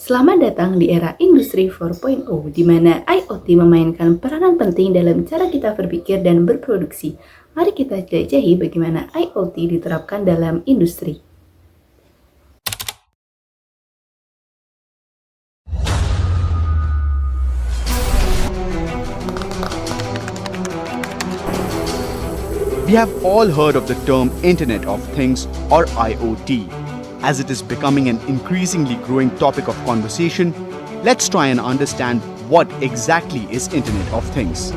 Selamat datang di era Industri 4.0, di mana IoT memainkan peranan penting dalam cara kita berpikir dan berproduksi. Mari kita jelajahi bagaimana IoT diterapkan dalam industri. We have all heard of the term Internet of Things or IoT. As it is becoming an increasingly growing topic of conversation, let's try and understand what exactly is Internet of Things.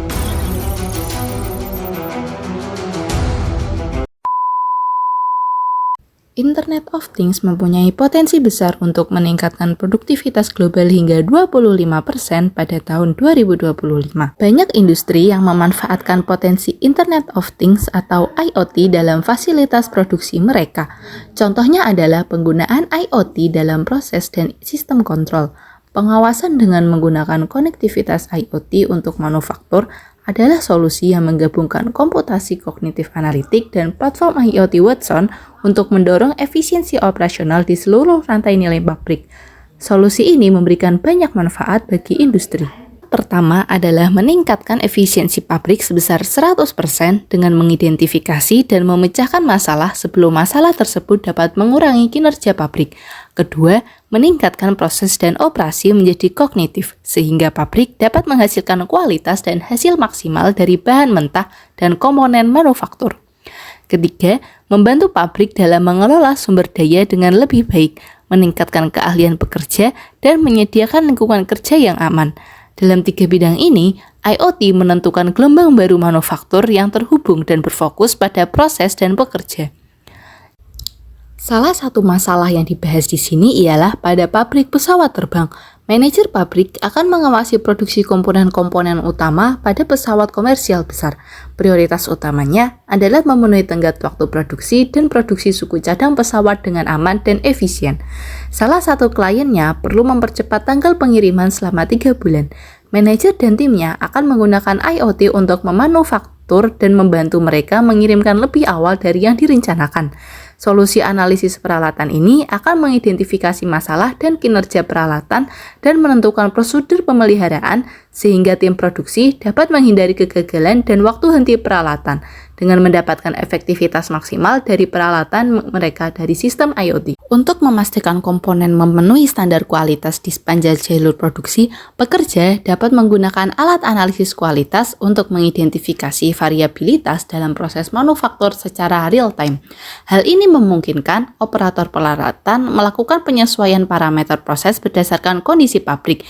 Internet of Things mempunyai potensi besar untuk meningkatkan produktivitas global hingga 25% pada tahun 2025. Banyak industri yang memanfaatkan potensi Internet of Things atau IoT dalam fasilitas produksi mereka. Contohnya adalah penggunaan IoT dalam proses dan sistem kontrol. Pengawasan dengan menggunakan konektivitas IoT untuk manufaktur adalah solusi yang menggabungkan komputasi kognitif analitik dan platform IoT Watson untuk mendorong efisiensi operasional di seluruh rantai nilai pabrik. Solusi ini memberikan banyak manfaat bagi industri. Pertama adalah meningkatkan efisiensi pabrik sebesar 100% dengan mengidentifikasi dan memecahkan masalah sebelum masalah tersebut dapat mengurangi kinerja pabrik. Kedua, meningkatkan proses dan operasi menjadi kognitif, sehingga pabrik dapat menghasilkan kualitas dan hasil maksimal dari bahan mentah dan komponen manufaktur. Ketiga, membantu pabrik dalam mengelola sumber daya dengan lebih baik, meningkatkan keahlian pekerja, dan menyediakan lingkungan kerja yang aman. Dalam 3 bidang ini, IoT menentukan gelombang baru manufaktur yang terhubung dan berfokus pada proses dan pekerja. Salah satu masalah yang dibahas di sini ialah pada pabrik pesawat terbang. Manajer pabrik akan mengawasi produksi komponen-komponen utama pada pesawat komersial besar. Prioritas utamanya adalah memenuhi tenggat waktu produksi dan produksi suku cadang pesawat dengan aman dan efisien. Salah satu kliennya perlu mempercepat tanggal pengiriman selama 3 bulan. Manajer dan timnya akan menggunakan IoT untuk memanufaktur dan membantu mereka mengirimkan lebih awal dari yang direncanakan. Solusi analisis peralatan ini akan mengidentifikasi masalah dan kinerja peralatan dan menentukan prosedur pemeliharaan sehingga tim produksi dapat menghindari kegagalan dan waktu henti peralatan dengan mendapatkan efektivitas maksimal dari peralatan mereka dari sistem IoT. Untuk memastikan komponen memenuhi standar kualitas di sepanjang jalur produksi, pekerja dapat menggunakan alat analisis kualitas untuk mengidentifikasi variabilitas dalam proses manufaktur secara real-time. Hal ini memungkinkan operator peralatan melakukan penyesuaian parameter proses berdasarkan kondisi pabrik.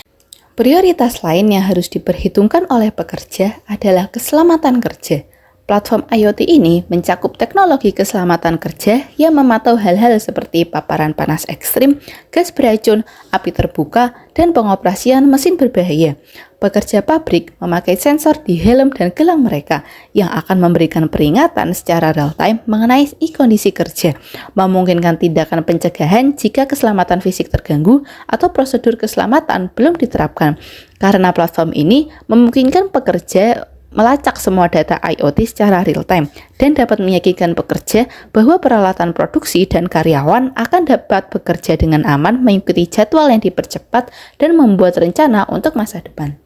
Prioritas lain yang harus diperhitungkan oleh pekerja adalah keselamatan kerja. Platform IoT ini mencakup teknologi keselamatan kerja yang memantau hal-hal seperti paparan panas ekstrim, gas beracun, api terbuka, dan pengoperasian mesin berbahaya. Pekerja pabrik memakai sensor di helm dan gelang mereka yang akan memberikan peringatan secara real-time mengenai kondisi kerja, memungkinkan tindakan pencegahan jika keselamatan fisik terganggu atau prosedur keselamatan belum diterapkan. Karena platform ini memungkinkan pekerja melacak semua data IoT secara real-time dan dapat meyakinkan pekerja bahwa peralatan produksi dan karyawan akan dapat bekerja dengan aman, mengikuti jadwal yang dipercepat, dan membuat rencana untuk masa depan.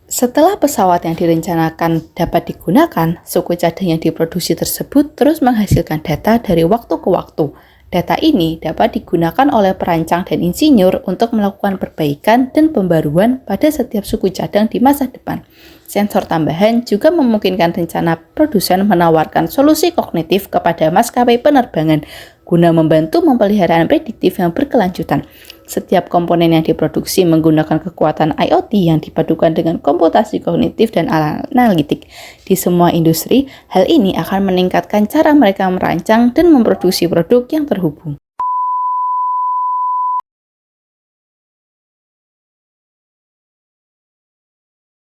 Setelah pesawat yang direncanakan dapat digunakan, suku cadang yang diproduksi tersebut terus menghasilkan data dari waktu ke waktu. Data ini dapat digunakan oleh perancang dan insinyur untuk melakukan perbaikan dan pembaruan pada setiap suku cadang di masa depan. Sensor tambahan juga memungkinkan rencana produsen menawarkan solusi kognitif kepada maskapai penerbangan guna membantu pemeliharaan prediktif yang berkelanjutan. Setiap komponen yang diproduksi menggunakan kekuatan IoT yang dipadukan dengan komputasi kognitif dan analitik. Di semua industri, hal ini akan meningkatkan cara mereka merancang dan memproduksi produk yang terhubung.